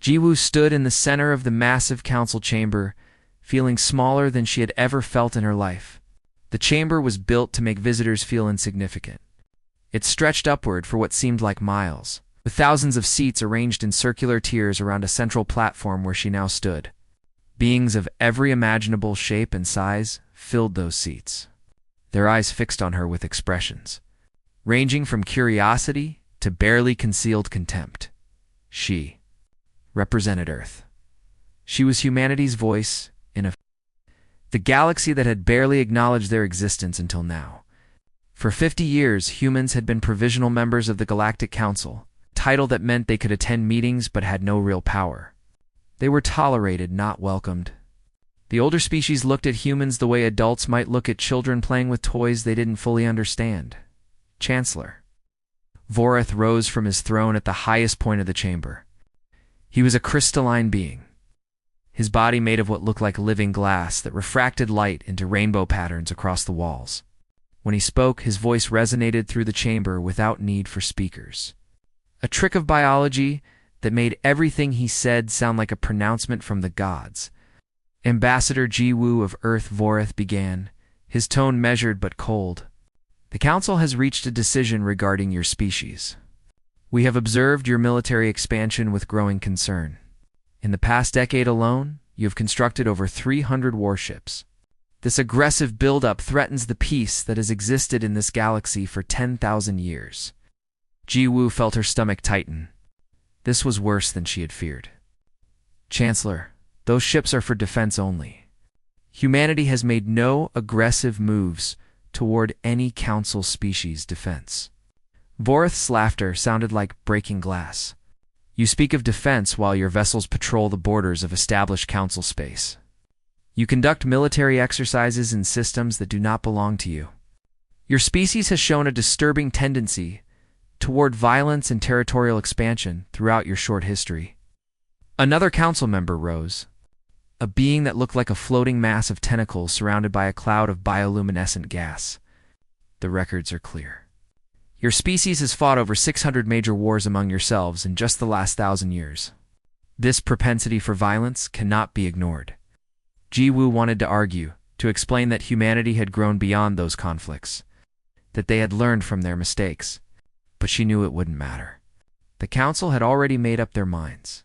Jiwoo stood in the center of the massive council chamber, feeling smaller than she had ever felt in her life. The chamber was built to make visitors feel insignificant. It stretched upward for what seemed like miles, with thousands of seats arranged in circular tiers around a central platform where she now stood. Beings of every imaginable shape and size filled those seats, their eyes fixed on her with expressions, ranging from curiosity to barely concealed contempt. She represented Earth. She was humanity's voice in the galaxy that had barely acknowledged their existence until now. For 50 years, humans had been provisional members of the Galactic Council, a title that meant they could attend meetings but had no real power. They were tolerated, not welcomed. The older species looked at humans the way adults might look at children playing with toys they didn't fully understand. Chancellor Vorath rose from his throne at the highest point of the chamber. He was a crystalline being, his body made of what looked like living glass that refracted light into rainbow patterns across the walls. When he spoke, his voice resonated through the chamber without need for speakers. A trick of biology that made everything he said sound like a pronouncement from the gods. Ambassador Jiwoo of Earth Vorath began, his tone measured but cold. The Council has reached a decision regarding your species. We have observed your military expansion with growing concern. In the past decade alone, you have constructed over 300 warships. This aggressive buildup threatens the peace that has existed in this galaxy for 10,000 years. Jiwoo felt her stomach tighten. This was worse than she had feared. Chancellor, those ships are for defense only. Humanity has made no aggressive moves toward any Council species defense. Vorath's laughter sounded like breaking glass. You speak of defense while your vessels patrol the borders of established Council space. You conduct military exercises in systems that do not belong to you. Your species has shown a disturbing tendency toward violence and territorial expansion throughout your short history. Another council member rose, a being that looked like a floating mass of tentacles surrounded by a cloud of bioluminescent gas. The records are clear. Your species has fought over 600 major wars among yourselves in just the last 1,000 years. This propensity for violence cannot be ignored. Jiwoo wanted to argue, to explain that humanity had grown beyond those conflicts, that they had learned from their mistakes, but she knew it wouldn't matter. The Council had already made up their minds.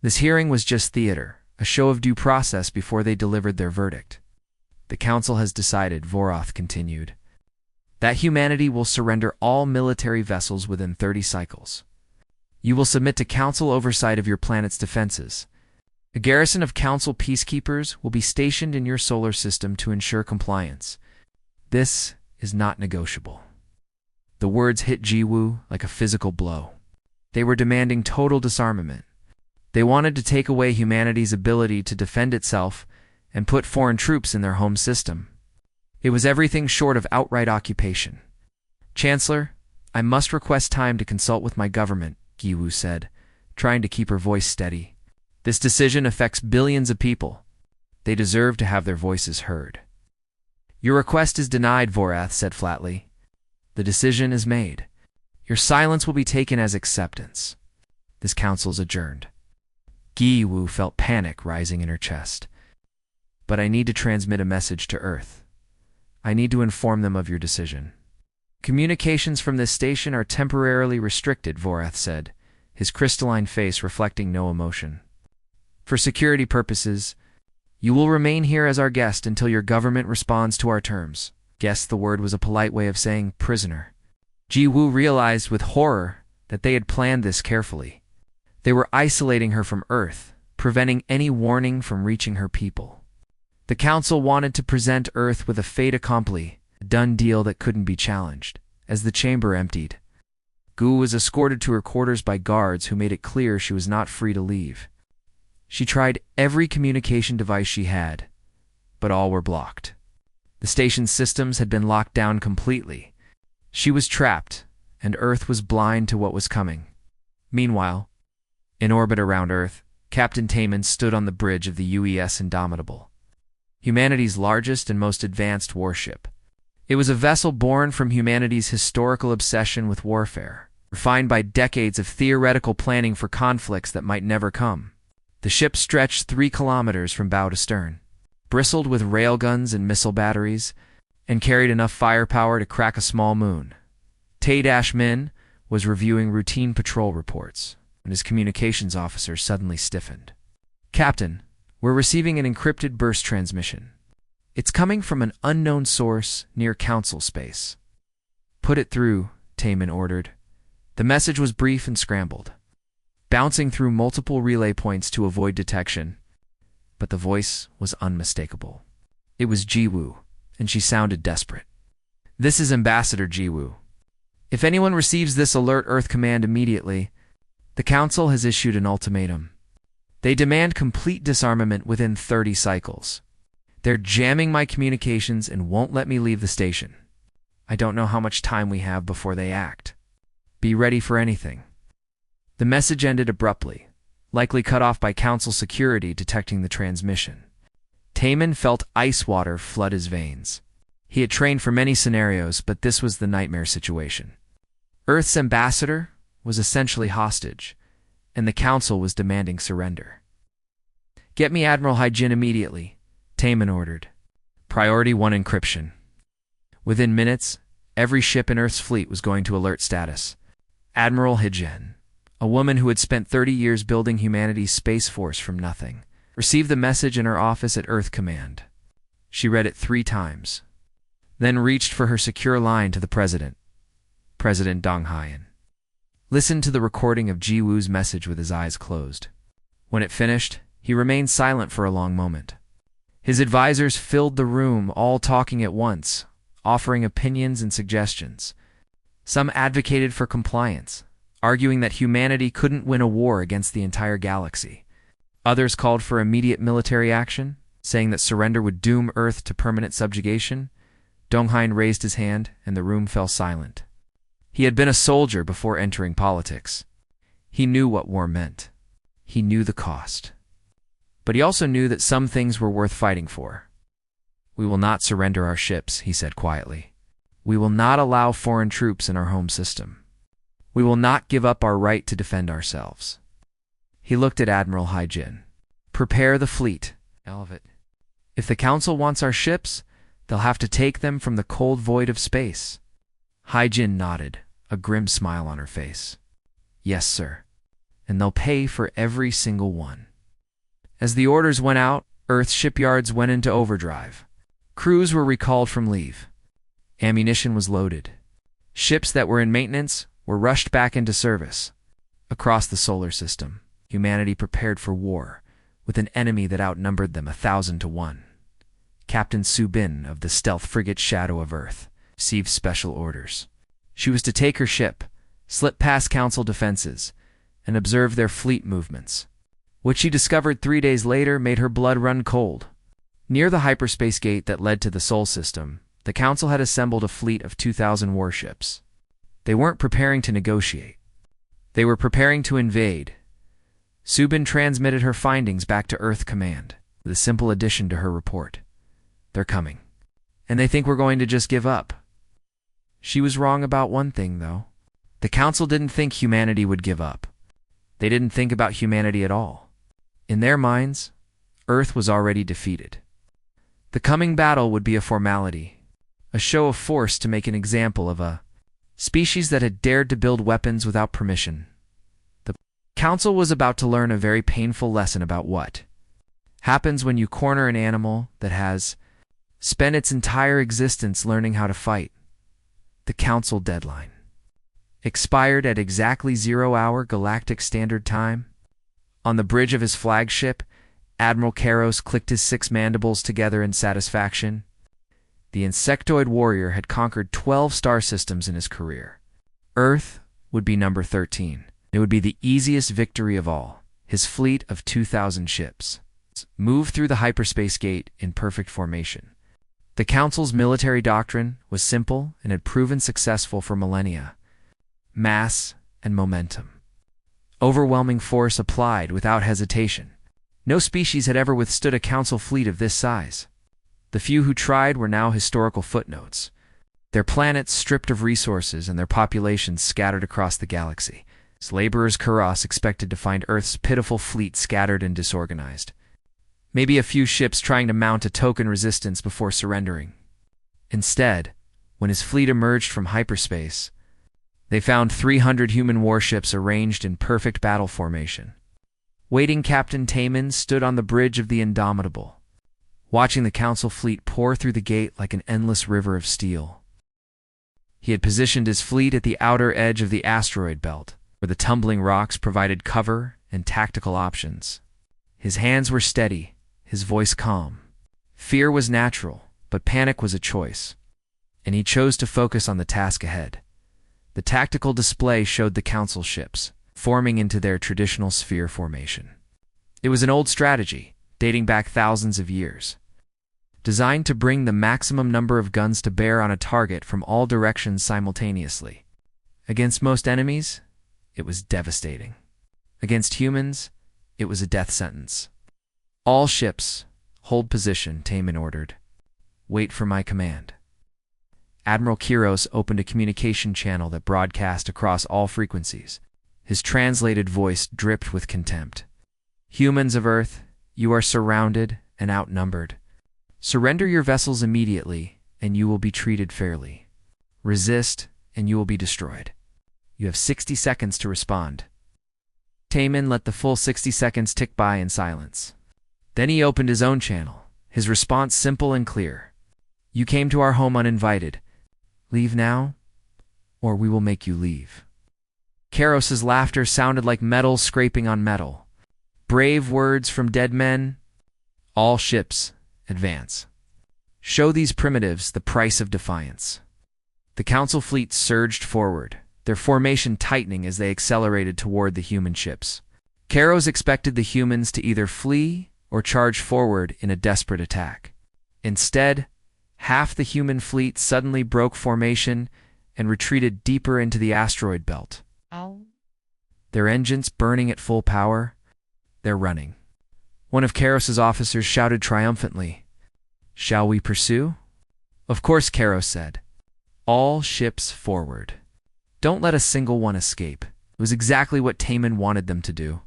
This hearing was just theater, a show of due process before they delivered their verdict. The Council has decided, Vorath continued, that humanity will surrender all military vessels within 30 cycles. You will submit to Council oversight of your planet's defenses. A garrison of Council peacekeepers will be stationed in your solar system to ensure compliance. This is not negotiable. The words hit Jiwoo like a physical blow. They were demanding total disarmament. They wanted to take away humanity's ability to defend itself and put foreign troops in their home system. It was everything short of outright occupation. Chancellor, I must request time to consult with my government, Jiwoo said, trying to keep her voice steady. This decision affects billions of people. They deserve to have their voices heard. Your request is denied, Vorath said flatly. The decision is made. Your silence will be taken as acceptance. This council's adjourned. Jiwoo felt panic rising in her chest. But I need to transmit a message to Earth. I need to inform them of your decision. Communications from this station are temporarily restricted, Vorath said, his crystalline face reflecting no emotion. For security purposes, you will remain here as our guest until your government responds to our terms. Guest, the word was a polite way of saying prisoner. Jiwoo realized with horror that they had planned this carefully. They were isolating her from Earth, preventing any warning from reaching her people. The Council wanted to present Earth with a fait accompli, a done deal that couldn't be challenged. As the chamber emptied, Gu was escorted to her quarters by guards who made it clear she was not free to leave. She tried every communication device she had, but all were blocked. The station's systems had been locked down completely. She was trapped, and Earth was blind to what was coming. Meanwhile, in orbit around Earth, Captain Taman stood on the bridge of the UES Indomitable, humanity's largest and most advanced warship. It was a vessel born from humanity's historical obsession with warfare, refined by decades of theoretical planning for conflicts that might never come. The ship stretched 3 kilometers from bow to stern, bristled with railguns and missile batteries, and carried enough firepower to crack a small moon. Tay-Min was reviewing routine patrol reports when his communications officer suddenly stiffened. "Captain, we're receiving an encrypted burst transmission. It's coming from an unknown source near Council space." "Put it through," Tay-Min ordered. The message was brief and scrambled, bouncing through multiple relay points to avoid detection, but the voice was unmistakable. It was Jiwoo, and she sounded desperate. "This is Ambassador Jiwoo. If anyone receives this alert Earth Command immediately. The Council has issued an ultimatum. They demand complete disarmament within 30 cycles. They're jamming my communications and won't let me leave the station. I don't know how much time we have before they act. Be ready for anything." The message ended abruptly, likely cut off by Council security detecting the transmission. Tay-Min felt ice water flood his veins. He had trained for many scenarios, but this was the nightmare situation. Earth's ambassador was essentially hostage, and the Council was demanding surrender. "Get me Admiral Hyjin immediately," Tay-Min ordered. Priority 1 encryption. Within minutes, every ship in Earth's fleet was going to alert status. Admiral Hyjin, a woman who had spent 30 years building humanity's space force from nothing, received the message in her office at Earth Command. She read it 3 times, then reached for her secure line to the President Dong Hyen. Listened to the recording of Jiwoo's message with his eyes closed. When it finished, he remained silent for a long moment. His advisors filled the room, all talking at once, offering opinions and suggestions. Some advocated for compliance, arguing that humanity couldn't win a war against the entire galaxy. Others called for immediate military action, saying that surrender would doom Earth to permanent subjugation. Dong Hyen raised his hand, and the room fell silent. He had been a soldier before entering politics. He knew what war meant. He knew the cost. But he also knew that some things were worth fighting for. "We will not surrender our ships," he said quietly. "We will not allow foreign troops in our home system. We will not give up our right to defend ourselves." He looked at Admiral Hyjin. "Prepare the fleet. If the Council wants our ships, they'll have to take them from the cold void of space." Hyjin nodded, a grim smile on her face. "Yes, sir. And they'll pay for every single one." As the orders went out, Earth's shipyards went into overdrive. Crews were recalled from leave. Ammunition was loaded. Ships that were in maintenance were rushed back into service. Across the solar system, humanity prepared for war, with an enemy that outnumbered them 1,000 to 1. Captain Su-bin of the stealth frigate Shadow of Earth received special orders. She was to take her ship, slip past Council defenses, and observe their fleet movements. What she discovered 3 days later made her blood run cold. Near the hyperspace gate that led to the Sol system, the Council had assembled a fleet of 2,000 warships. They weren't preparing to negotiate. They were preparing to invade. Su-bin transmitted her findings back to Earth Command, with a simple addition to her report. "They're coming. And they think we're going to just give up." She was wrong about one thing, though. The Council didn't think humanity would give up. They didn't think about humanity at all. In their minds, Earth was already defeated. The coming battle would be a formality, a show of force to make an example of a species that had dared to build weapons without permission. The Council was about to learn a very painful lesson about what happens when you corner an animal that has spent its entire existence learning how to fight. The Council deadline expired at exactly 0 hour Galactic Standard Time. On the bridge of his flagship, Admiral Karos clicked his 6 mandibles together in satisfaction. The insectoid warrior had conquered 12 star systems in his career. Earth would be number 13. It would be the easiest victory of all. His fleet of 2,000 ships moved through the hyperspace gate in perfect formation. The Council's military doctrine was simple and had proven successful for millennia. Mass and momentum. Overwhelming force applied without hesitation. No species had ever withstood a Council fleet of this size. The few who tried were now historical footnotes. Their planets stripped of resources and their populations scattered across the galaxy. Laborers Kuros expected to find Earth's pitiful fleet scattered and disorganized. Maybe a few ships trying to mount a token resistance before surrendering. Instead, when his fleet emerged from hyperspace, they found 300 human warships arranged in perfect battle formation. Waiting Captain Taman stood on the bridge of the Indomitable, watching the Council fleet pour through the gate like an endless river of steel. He had positioned his fleet at the outer edge of the asteroid belt, where the tumbling rocks provided cover and tactical options. His hands were steady, his voice calm. Fear was natural, but panic was a choice, and he chose to focus on the task ahead. The tactical display showed the Council ships, forming into their traditional sphere formation. It was an old strategy, dating back thousands of years, designed to bring the maximum number of guns to bear on a target from all directions simultaneously. Against most enemies, it was devastating. Against humans, it was a death sentence. All ships, hold position, Taman ordered. Wait for my command. Admiral Kuros opened a communication channel that broadcast across all frequencies. His translated voice dripped with contempt. Humans of Earth, you are surrounded and outnumbered. Surrender your vessels immediately, and you will be treated fairly. Resist, and you will be destroyed. You have 60 seconds to respond. Taman let the full 60 seconds tick by in silence. Then he opened his own channel, his response simple and clear. You came to our home uninvited. Leave now, or we will make you leave. Karos's laughter sounded like metal scraping on metal. Brave words from dead men. All ships, advance. Show these primitives the price of defiance. The Council fleet surged forward, their formation tightening as they accelerated toward the human ships. Karos expected the humans to either flee or charge forward in a desperate attack. Instead, half the human fleet suddenly broke formation and retreated deeper into the asteroid belt. Ow. Their engines burning at full power. They're running. One of Karos's officers shouted triumphantly, "Shall we pursue?" Of course, Karos said. All ships forward. Don't let a single one escape. It was exactly what Taman wanted them to do.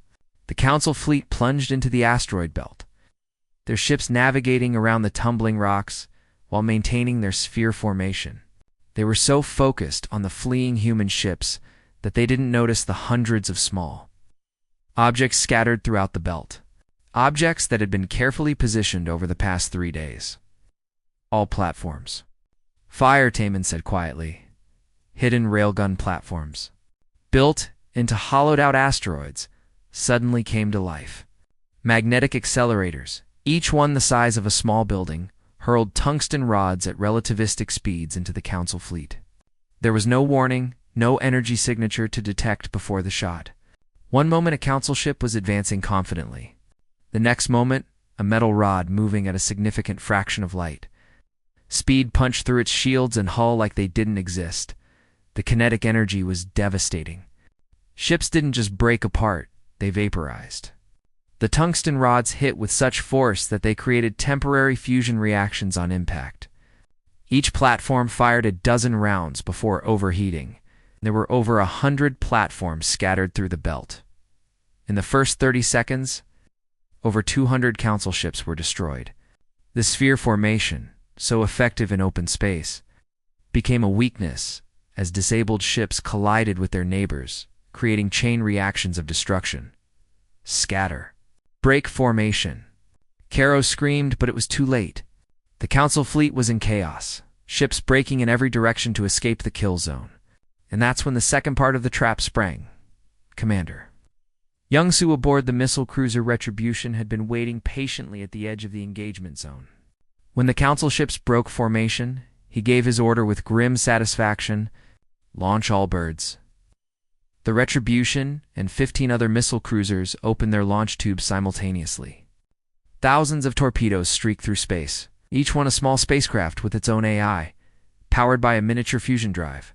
The Council fleet plunged into the asteroid belt, their ships navigating around the tumbling rocks while maintaining their sphere formation. They were so focused on the fleeing human ships that they didn't notice the hundreds of small objects scattered throughout the belt. Objects that had been carefully positioned over the past 3 days. All platforms. Fire, Taman said quietly. Hidden railgun platforms, built into hollowed-out asteroids, suddenly came to life. Magnetic accelerators, each one the size of a small building, hurled tungsten rods at relativistic speeds into the Council fleet. There was no warning, no energy signature to detect before the shot. One moment a Council ship was advancing confidently. The next moment, a metal rod moving at a significant fraction of light. Speed punched through its shields and hull like they didn't exist. The kinetic energy was devastating. Ships didn't just break apart, they vaporized. The tungsten rods hit with such force that they created temporary fusion reactions on impact. Each platform fired a dozen rounds before overheating. There were over 100 platforms scattered through the belt. In the first 30 seconds, over 200 Council ships were destroyed. The sphere formation, so effective in open space, became a weakness as disabled ships collided with their neighbors, creating chain reactions of destruction. Scatter. Break formation. Karos screamed, but it was too late. The Council fleet was in chaos, ships breaking in every direction to escape the kill zone. And that's when the second part of the trap sprang. Commander. Youngsu aboard the missile cruiser Retribution had been waiting patiently at the edge of the engagement zone. When the Council ships broke formation, he gave his order with grim satisfaction, "Launch all birds." The Retribution and 15 other missile cruisers opened their launch tubes simultaneously. Thousands of torpedoes streaked through space, each one a small spacecraft with its own AI, powered by a miniature fusion drive.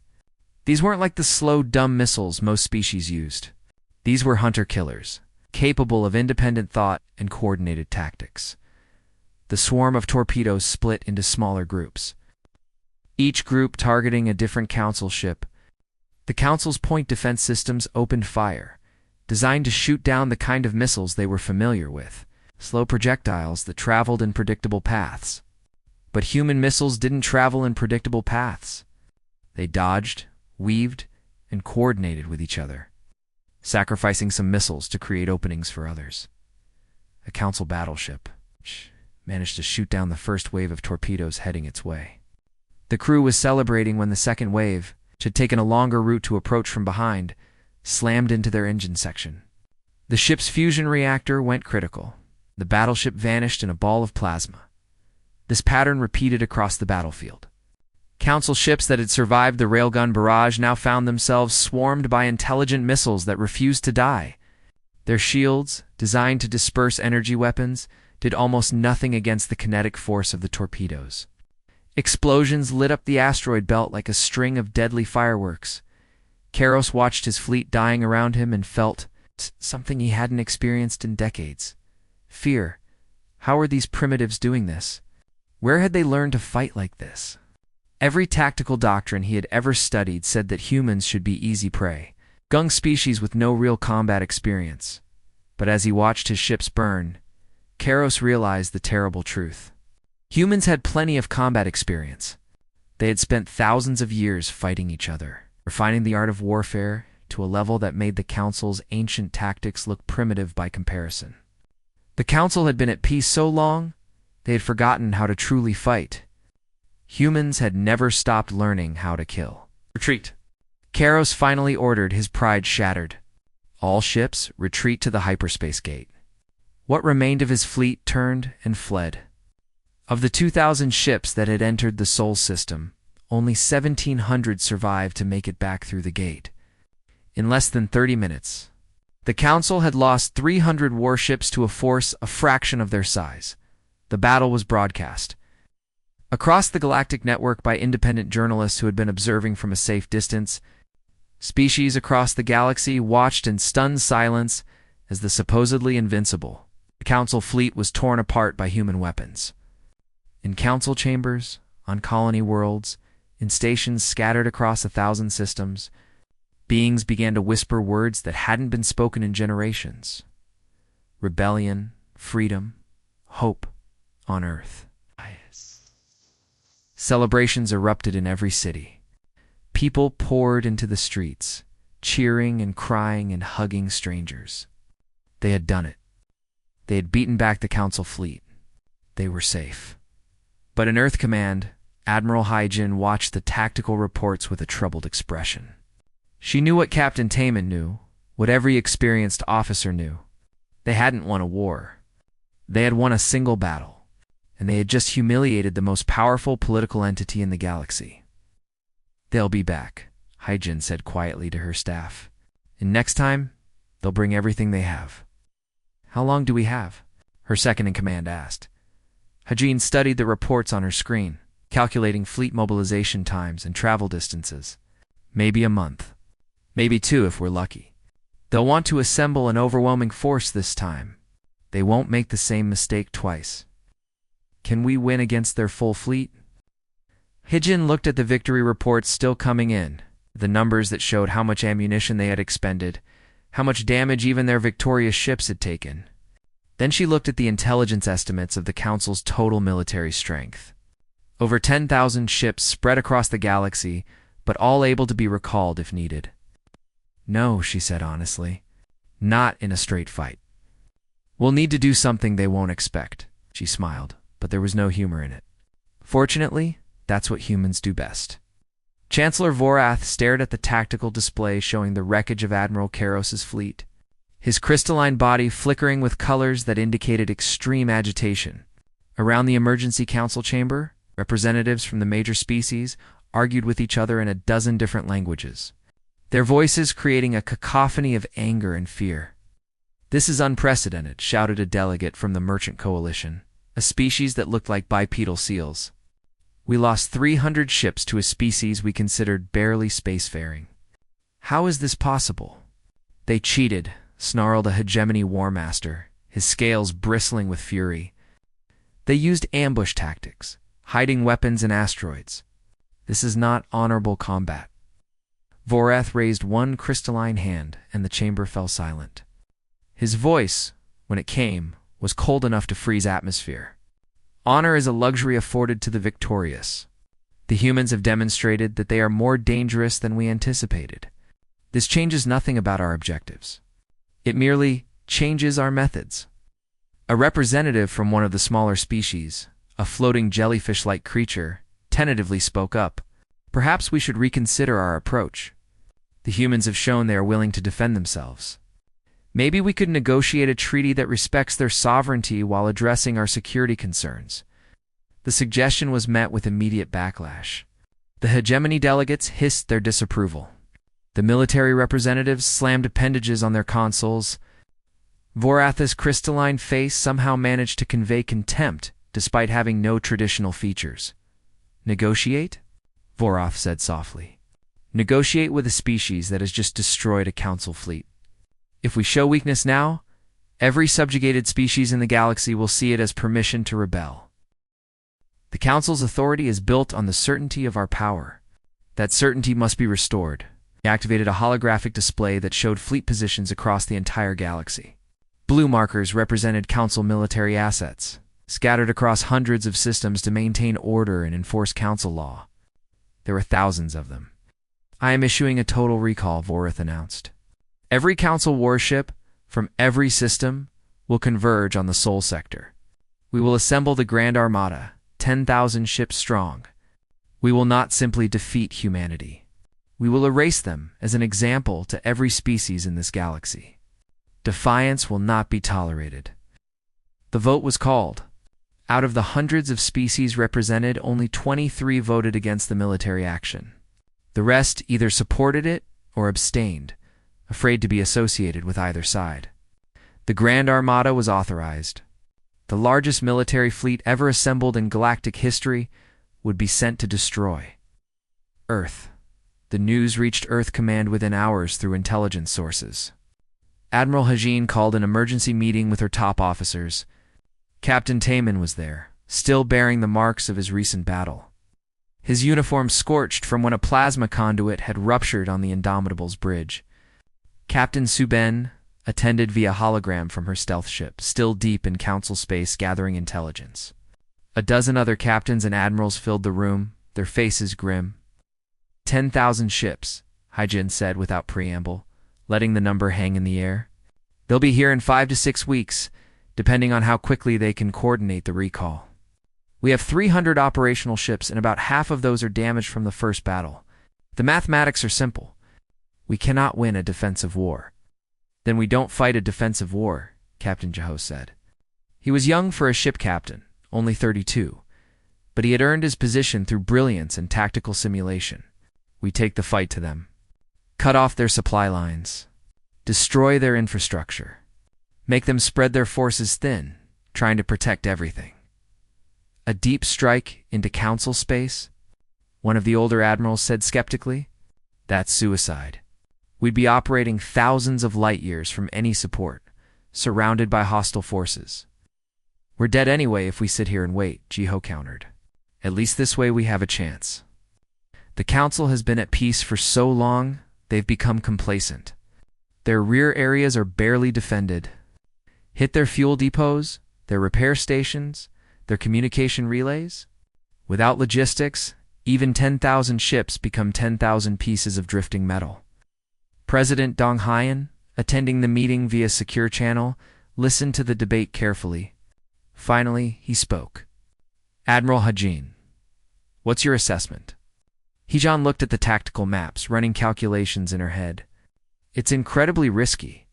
These weren't like the slow, dumb missiles most species used. These were hunter-killers, capable of independent thought and coordinated tactics. The swarm of torpedoes split into smaller groups. each group targeting a different Council ship. The Council's point defense systems opened fire, designed to shoot down the kind of missiles they were familiar with, slow projectiles that traveled in predictable paths. But human missiles didn't travel in predictable paths. They dodged, weaved, and coordinated with each other, sacrificing some missiles to create openings for others. A Council battleship managed to shoot down the first wave of torpedoes heading its way. The crew was celebrating when the second wave, which had taken a longer route to approach from behind, slammed into their engine section. The ship's fusion reactor went critical. The battleship vanished in a ball of plasma. This pattern repeated across the battlefield. Council ships that had survived the railgun barrage now found themselves swarmed by intelligent missiles that refused to die. Their shields, designed to disperse energy weapons, did almost nothing against the kinetic force of the torpedoes. Explosions lit up the asteroid belt like a string of deadly fireworks. Karos watched his fleet dying around him and felt something he hadn't experienced in decades. Fear. How were these primitives doing this? Where had they learned to fight like this? Every tactical doctrine he had ever studied said that humans should be easy prey, gung species with no real combat experience. But as he watched his ships burn, Karos realized the terrible truth. Humans had plenty of combat experience. They had spent thousands of years fighting each other, refining the art of warfare to a level that made the Council's ancient tactics look primitive by comparison. The Council had been at peace so long, they had forgotten how to truly fight. Humans had never stopped learning how to kill. Retreat. Karos finally ordered, his pride shattered. All ships retreat to the hyperspace gate. What remained of his fleet turned and fled. Of the 2,000 ships that had entered the Sol system, only 1,700 survived to make it back through the gate. In less than 30 minutes, the Council had lost 300 warships to a force a fraction of their size. The battle was broadcast across the galactic network by independent journalists who had been observing from a safe distance. Species across the galaxy watched in stunned silence as the supposedly invincible Council fleet was torn apart by human weapons. In Council chambers, on colony worlds, in stations scattered across 1,000 systems, beings began to whisper words that hadn't been spoken in generations. Rebellion, freedom, hope on Earth. Celebrations erupted in every city. People poured into the streets, cheering and crying and hugging strangers. They had done it. They had beaten back the Council fleet. They were safe. But in Earth Command, Admiral Hyjin watched the tactical reports with a troubled expression. She knew what Captain Taman knew, what every experienced officer knew. They hadn't won a war. They had won a single battle, and they had just humiliated the most powerful political entity in the galaxy. They'll be back, Hyjin said quietly to her staff. And next time, they'll bring everything they have. How long do we have? Her second-in-command asked. Hyjin studied the reports on her screen, calculating fleet mobilization times and travel distances. Maybe a month. Maybe 2 if we're lucky. They'll want to assemble an overwhelming force this time. They won't make the same mistake twice. Can we win against their full fleet? Hyjin looked at the victory reports still coming in, the numbers that showed how much ammunition they had expended, how much damage even their victorious ships had taken. Then she looked at the intelligence estimates of the Council's total military strength. Over 10,000 ships spread across the galaxy, but all able to be recalled if needed. No, she said honestly. Not in a straight fight. We'll need to do something they won't expect, she smiled, but there was no humor in it. Fortunately, that's what humans do best. Chancellor Vorath stared at the tactical display showing the wreckage of Admiral Karos's fleet, his crystalline body flickering with colors that indicated extreme agitation. Around the emergency council chamber, representatives from the major species argued with each other in a dozen different languages, their voices creating a cacophony of anger and fear. This is unprecedented, shouted a delegate from the Merchant Coalition, a species that looked like bipedal seals. We lost 300 ships to a species we considered barely spacefaring. How is this possible? They cheated, snarled a hegemony war master, his scales bristling with fury. They used ambush tactics, hiding weapons in asteroids. This is not honorable combat. Vorath raised one crystalline hand, and the chamber fell silent. His voice, when it came, was cold enough to freeze atmosphere. Honor is a luxury afforded to the victorious. The humans have demonstrated that they are more dangerous than we anticipated. This changes nothing about our objectives. It merely changes our methods. A representative from one of the smaller species, a floating jellyfish-like creature, tentatively spoke up. Perhaps we should reconsider our approach. The humans have shown they are willing to defend themselves. Maybe we could negotiate a treaty that respects their sovereignty while addressing our security concerns. The suggestion was met with immediate backlash. The hegemony delegates hissed their disapproval. The military representatives slammed appendages on their consoles. Vorath's crystalline face somehow managed to convey contempt despite having no traditional features. Negotiate? Vorath said softly. Negotiate with a species that has just destroyed a council fleet. If we show weakness now, every subjugated species in the galaxy will see it as permission to rebel. The Council's authority is built on the certainty of our power. That certainty must be restored. He activated a holographic display that showed fleet positions across the entire galaxy. Blue markers represented Council military assets, scattered across hundreds of systems to maintain order and enforce Council law. There were thousands of them. I am issuing a total recall, Vorath announced. Every Council warship from every system will converge on the Sol sector. We will assemble the Grand Armada, 10,000 ships strong. We will not simply defeat humanity. We will erase them as an example to every species in this galaxy. Defiance will not be tolerated. The vote was called. Out of the hundreds of species represented, only 23 voted against the military action. The rest either supported it or abstained, afraid to be associated with either side. The Grand Armada was authorized. The largest military fleet ever assembled in galactic history would be sent to destroy Earth. The news reached Earth Command within hours through intelligence sources. Admiral Hajin called an emergency meeting with her top officers. Captain Taman was there, still bearing the marks of his recent battle. His uniform scorched from when a plasma conduit had ruptured on the Indomitable's bridge. Captain Suben attended via hologram from her stealth ship, still deep in Council space gathering intelligence. A dozen other captains and admirals filled the room, their faces grim. 10,000 ships, Hajin said without preamble, letting the number hang in the air. They'll be here in 5 to 6 weeks, depending on how quickly they can coordinate the recall. We have 300 operational ships, and about half of those are damaged from the first battle. The mathematics are simple. We cannot win a defensive war. Then we don't fight a defensive war, Captain Jeho said. He was young for a ship captain, only 32, but he had earned his position through brilliance and tactical simulation. We take the fight to them. Cut off their supply lines. Destroy their infrastructure. Make them spread their forces thin, trying to protect everything. A deep strike into Council space? One of the older admirals said skeptically. That's suicide. We'd be operating thousands of light years from any support, surrounded by hostile forces. We're dead anyway if we sit here and wait, Jeho countered. At least this way we have a chance. The Council has been at peace for so long, they've become complacent. Their rear areas are barely defended. Hit their fuel depots, their repair stations, their communication relays? Without logistics, even 10,000 ships become 10,000 pieces of drifting metal. President Dong Haiyan, attending the meeting via secure channel, listened to the debate carefully. Finally, he spoke. Admiral Hajin, what's your assessment? Hejan looked at the tactical maps, running calculations in her head. It's incredibly risky.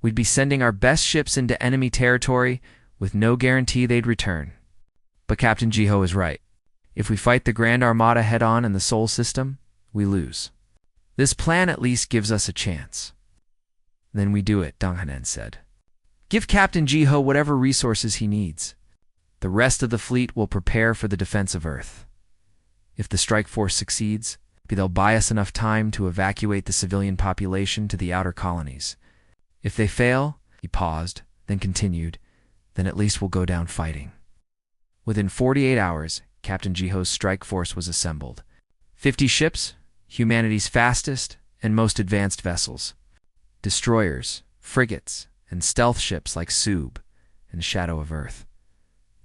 We'd be sending our best ships into enemy territory with no guarantee they'd return. But Captain Jeho is right. If we fight the Grand Armada head-on in the Sol system, we lose. This plan at least gives us a chance. Then we do it, Dong Hanen said. Give Captain Jeho whatever resources he needs. The rest of the fleet will prepare for the defense of Earth. If the strike force succeeds, they'll buy us enough time to evacuate the civilian population to the outer colonies. If they fail, he paused, then continued, then at least we'll go down fighting. Within 48 hours, Captain Jeho's strike force was assembled. 50 ships, humanity's fastest and most advanced vessels. Destroyers, frigates, and stealth ships like Sub and Shadow of Earth.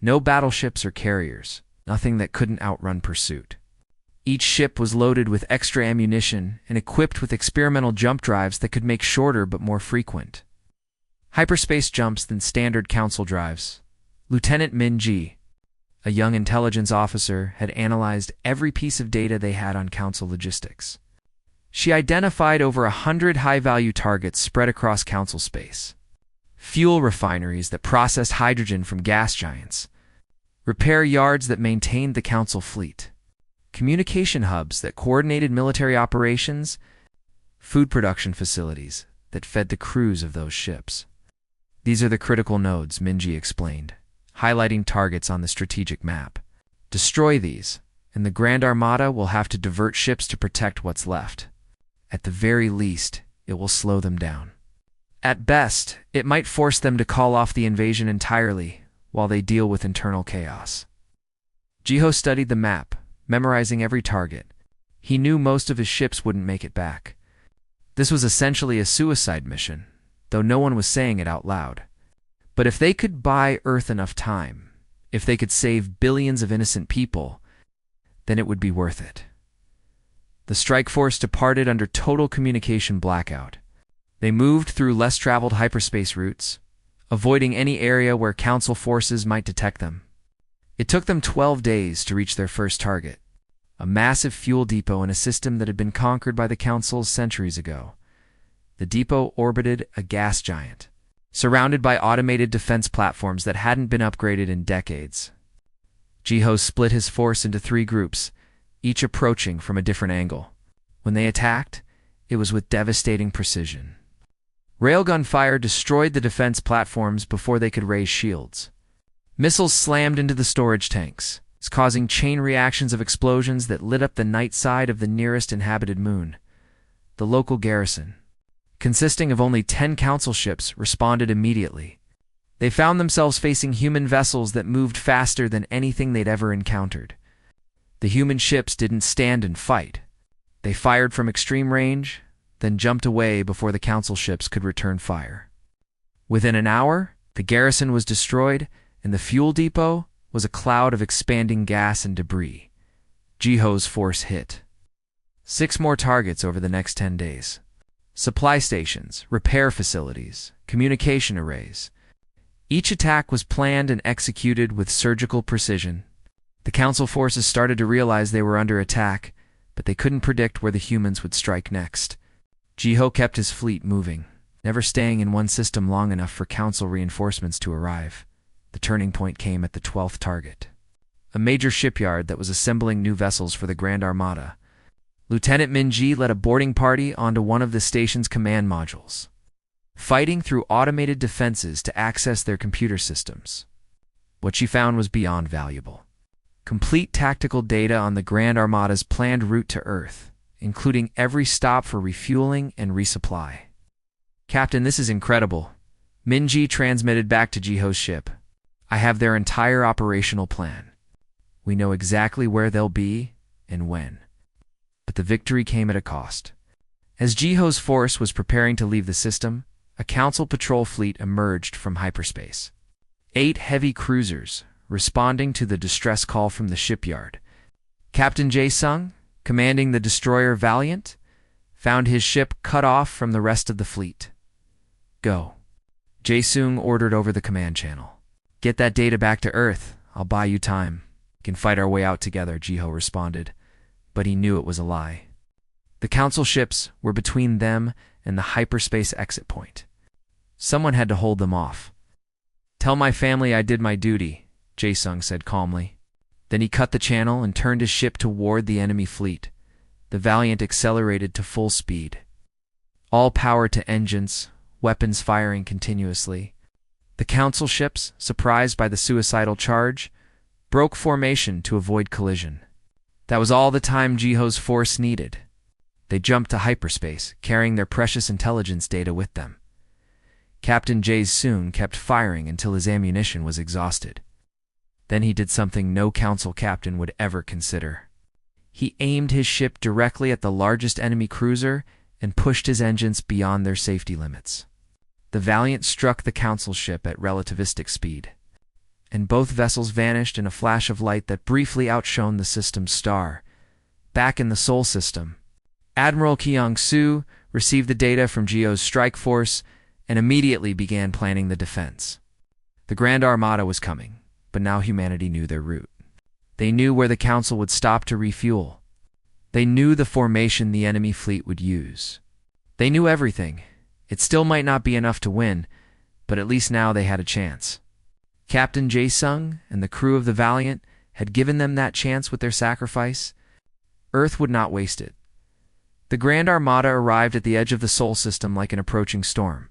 No battleships or carriers, nothing that couldn't outrun pursuit. Each ship was loaded with extra ammunition and equipped with experimental jump drives that could make shorter but more frequent hyperspace jumps than standard council drives. Lieutenant Min-ji, a young intelligence officer, had analyzed every piece of data they had on council logistics. She identified over 100 high-value targets spread across council space. Fuel refineries that processed hydrogen from gas giants. Repair yards that maintained the council fleet. Communication hubs that coordinated military operations. Food production facilities that fed the crews of those ships. These are the critical nodes, Min-ji explained, highlighting targets on the strategic map. Destroy these, and the Grand Armada will have to divert ships to protect what's left. At the very least, it will slow them down. At best, it might force them to call off the invasion entirely while they deal with internal chaos. Jiho studied the map, memorizing every target. He knew most of his ships wouldn't make it back. This was essentially a suicide mission, though no one was saying it out loud. But if they could buy Earth enough time, if they could save billions of innocent people, then it would be worth it. The strike force departed under total communication blackout. They moved through less traveled hyperspace routes, avoiding any area where council forces might detect them. It took them 12 days to reach their first target, a massive fuel depot in a system that had been conquered by the council centuries ago. The depot orbited a gas giant, surrounded by automated defense platforms that hadn't been upgraded in decades. Jiho split his force into 3 groups, each approaching from a different angle. When they attacked, it was with devastating precision. Railgun fire destroyed the defense platforms before they could raise shields. Missiles slammed into the storage tanks, causing chain reactions of explosions that lit up the night side of the nearest inhabited moon. The local garrison, consisting of only 10 council ships, responded immediately. They found themselves facing human vessels that moved faster than anything they'd ever encountered. The human ships didn't stand and fight. They fired from extreme range, then jumped away before the council ships could return fire. Within an hour, the garrison was destroyed, and the fuel depot was a cloud of expanding gas and debris. Jiho's force hit 6 more targets over the next 10 days. Supply stations, repair facilities, communication arrays. Each attack was planned and executed with surgical precision. The council forces started to realize they were under attack, but they couldn't predict where the humans would strike next. Jiho kept his fleet moving, never staying in one system long enough for council reinforcements to arrive. The turning point came at the 12th target, a major shipyard that was assembling new vessels for the Grand Armada. Lieutenant Min-ji led a boarding party onto one of the station's command modules, fighting through automated defenses to access their computer systems. What she found was beyond valuable. Complete tactical data on the Grand Armada's planned route to Earth, including every stop for refueling and resupply. "Captain, this is incredible," Min-ji transmitted back to Jiho's ship. "I have their entire operational plan. We know exactly where they'll be and when." But the victory came at a cost. As Jiho's force was preparing to leave the system, a council patrol fleet emerged from hyperspace. 8 heavy cruisers, responding to the distress call from the shipyard. Captain Jae-sung, commanding the destroyer Valiant, found his ship cut off from the rest of the fleet. "Go," Jae-sung ordered over the command channel. "Get that data back to Earth. I'll buy you time. We can fight our way out together," Jiho responded, but he knew it was a lie. The council ships were between them and the hyperspace exit point. Someone had to hold them off. "Tell my family I did my duty," Jae-sung said calmly. Then he cut the channel and turned his ship toward the enemy fleet. The Valiant accelerated to full speed. All power to engines, weapons firing continuously. The council ships, surprised by the suicidal charge, broke formation to avoid collision. That was all the time Jiho's force needed. They jumped to hyperspace, carrying their precious intelligence data with them. Captain Jae-sung kept firing until his ammunition was exhausted. Then he did something no council captain would ever consider. He aimed his ship directly at the largest enemy cruiser and pushed his engines beyond their safety limits. The Valiant struck the Council ship at relativistic speed, and both vessels vanished in a flash of light that briefly outshone the system's star. Back in the Sol system, Admiral Kyung-soo received the data from Geo's strike force and immediately began planning the defense. The Grand Armada was coming, but now humanity knew their route. They knew where the Council would stop to refuel. They knew the formation the enemy fleet would use. They knew everything. It still might not be enough to win, but at least now they had a chance. Captain Jae-sung and the crew of the Valiant had given them that chance with their sacrifice. Earth would not waste it. The Grand Armada arrived at the edge of the Sol system like an approaching storm.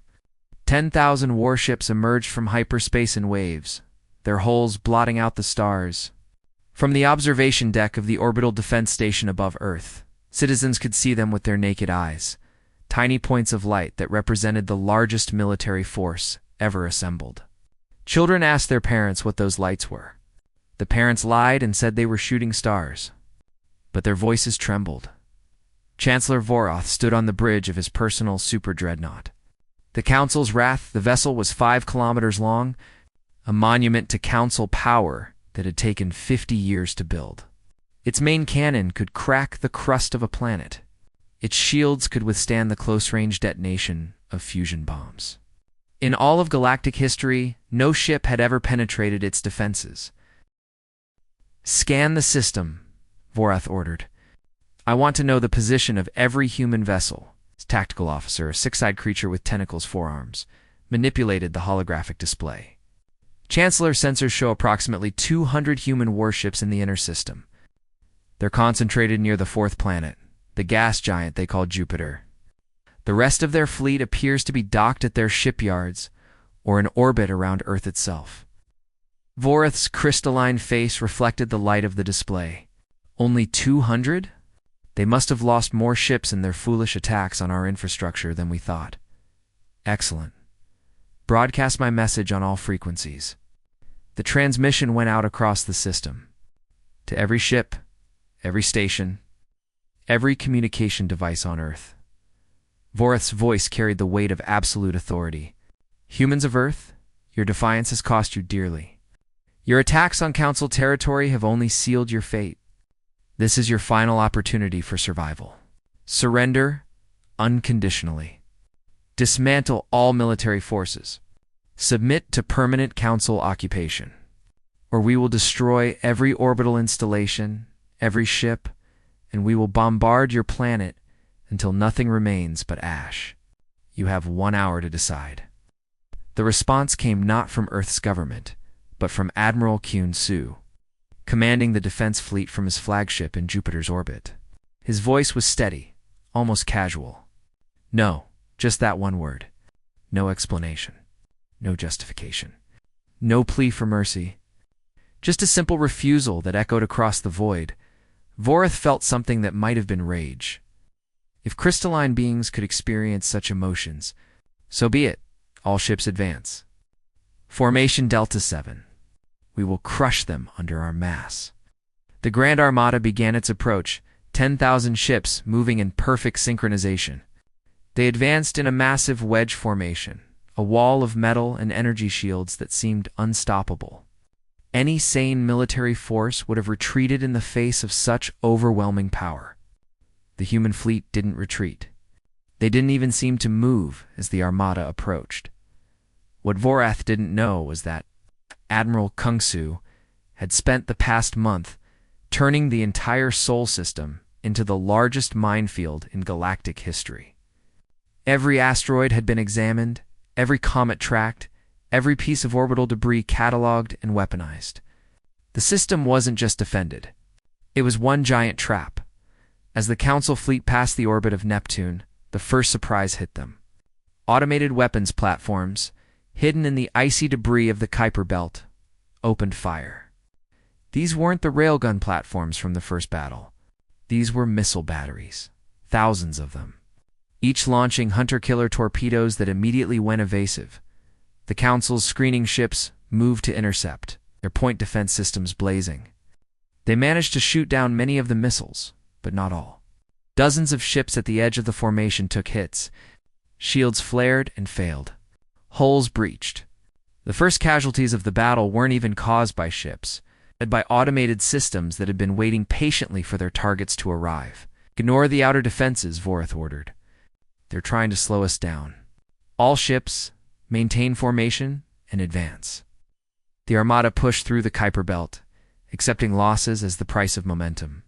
10,000 warships emerged from hyperspace in waves, their hulls blotting out the stars. From the observation deck of the orbital defense station above Earth, citizens could see them with their naked eyes, tiny points of light that represented the largest military force ever assembled. Children asked their parents what those lights were. The parents lied and said they were shooting stars, but their voices trembled. Chancellor Vorath stood on the bridge of his personal super dreadnought. The Council's Wrath, the vessel was 5 kilometers long, a monument to Council power that had taken 50 years to build. Its main cannon could crack the crust of a planet. Its shields could withstand the close-range detonation of fusion bombs. In all of galactic history, no ship had ever penetrated its defenses. "Scan the system," Vorath ordered. "I want to know the position of every human vessel." His tactical officer, a 6-eyed creature with tentacles for arms, manipulated the holographic display. Chancellor sensors show approximately 200 human warships in the inner system. They're concentrated near the 4th planet, the gas giant they call Jupiter. The rest of their fleet appears to be docked at their shipyards or in orbit around Earth itself. Vorath's crystalline face reflected the light of the display. Only 200? They must have lost more ships in their foolish attacks on our infrastructure than we thought. Excellent. Broadcast my message on all frequencies. The transmission went out across the system. To every ship, every station, every communication device on Earth. Vorath's voice carried the weight of absolute authority. Humans of Earth, your defiance has cost you dearly. Your attacks on Council territory have only sealed your fate. This is your final opportunity for survival. Surrender unconditionally. Dismantle all military forces. Submit to permanent Council occupation, or we will destroy every orbital installation, every ship, and we will bombard your planet until nothing remains but ash. You have 1 hour to decide. The response came not from Earth's government, but from Admiral Kyung-soo, commanding the defense fleet from his flagship in Jupiter's orbit. His voice was steady, almost casual. No, just that one word. No explanation. No justification. No plea for mercy. Just a simple refusal that echoed across the void. Vorath felt something that might have been rage. If crystalline beings could experience such emotions, so be it. All ships advance. Formation Delta 7. We will crush them under our mass. The Grand Armada began its approach, 10,000 ships moving in perfect synchronization. They advanced in a massive wedge formation, a wall of metal and energy shields that seemed unstoppable. Any sane military force would have retreated in the face of such overwhelming power. The human fleet didn't retreat. They didn't even seem to move as the Armada approached. What Vorath didn't know was that Admiral Kyung-soo had spent the past month turning the entire Sol system into the largest minefield in galactic history. Every asteroid had been examined, every comet tracked, every piece of orbital debris cataloged and weaponized. The system wasn't just defended. It was one giant trap. As the Council fleet passed the orbit of Neptune, the first surprise hit them. Automated weapons platforms, hidden in the icy debris of the Kuiper Belt, opened fire. These weren't the railgun platforms from the first battle. These were missile batteries, thousands of them, each launching hunter-killer torpedoes that immediately went evasive. The Council's screening ships moved to intercept, their point defense systems blazing. They managed to shoot down many of the missiles, but not all. Dozens of ships at the edge of the formation took hits. Shields flared and failed. Hulls breached. The first casualties of the battle weren't even caused by ships, but by automated systems that had been waiting patiently for their targets to arrive. Ignore the outer defenses, Voreth ordered. They're trying to slow us down. All ships, maintain formation and advance. The Armada pushed through the Kuiper Belt, accepting losses as the price of momentum.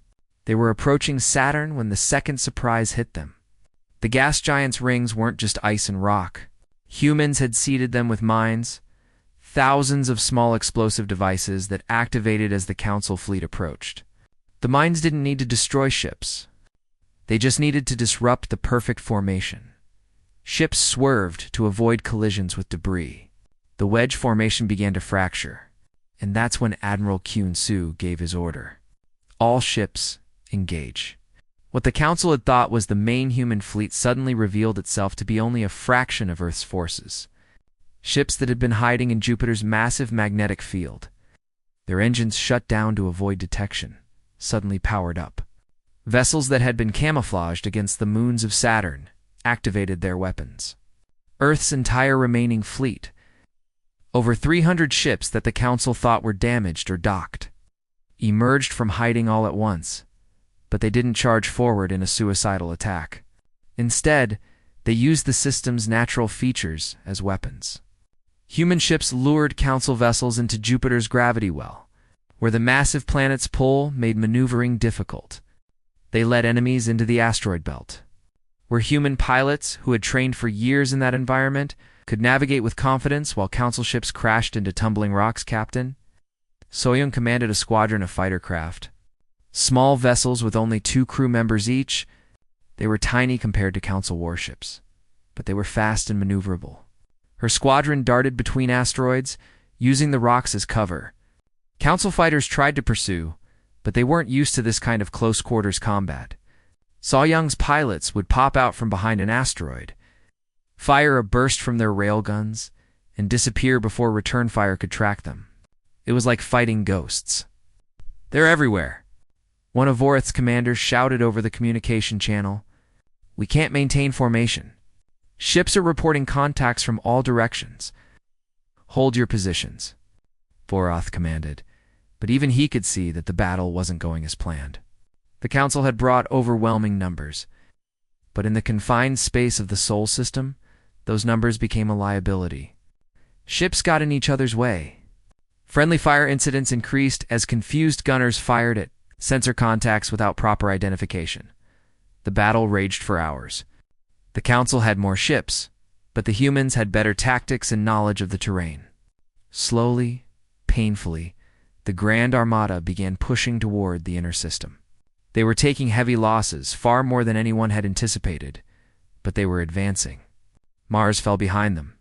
They were approaching Saturn when the second surprise hit them. The gas giant's rings weren't just ice and rock. Humans had seeded them with mines, thousands of small explosive devices that activated as the Council fleet approached. The mines didn't need to destroy ships. They just needed to disrupt the perfect formation. Ships swerved to avoid collisions with debris. The wedge formation began to fracture, and that's when Admiral Kyun-Soo gave his order. All ships, engage. What the Council had thought was the main human fleet suddenly revealed itself to be only a fraction of Earth's forces. Ships that had been hiding in Jupiter's massive magnetic field. Their engines shut down to avoid detection, suddenly powered up. Vessels that had been camouflaged against the moons of Saturn activated their weapons. Earth's entire remaining fleet, over 300 ships that the Council thought were damaged or docked, emerged from hiding all at once, but they didn't charge forward in a suicidal attack. Instead, they used the system's natural features as weapons. Human ships lured Council vessels into Jupiter's gravity well, where the massive planet's pull made maneuvering difficult. They led enemies into the asteroid belt, where human pilots, who had trained for years in that environment, could navigate with confidence while Council ships crashed into tumbling rocks. Captain Soyoung commanded a squadron of fighter craft. Small vessels with only 2 crew members each. They were tiny compared to Council warships, but they were fast and maneuverable. Her squadron darted between asteroids, using the rocks as cover. Council fighters tried to pursue, but they weren't used to this kind of close-quarters combat. Soyoung's pilots would pop out from behind an asteroid, fire a burst from their railguns, and disappear before return fire could track them. It was like fighting ghosts. "They're everywhere," one of Voreth's commanders shouted over the communication channel. "We can't maintain formation. Ships are reporting contacts from all directions." "Hold your positions," Voreth commanded, but even he could see that the battle wasn't going as planned. The Council had brought overwhelming numbers, but in the confined space of the Sol system, those numbers became a liability. Ships got in each other's way. Friendly fire incidents increased as confused gunners fired at sensor contacts without proper identification. The battle raged for hours. The Council had more ships, but the humans had better tactics and knowledge of the terrain. Slowly, painfully, the Grand Armada began pushing toward the inner system. They were taking heavy losses, far more than anyone had anticipated, but they were advancing. Mars fell behind them.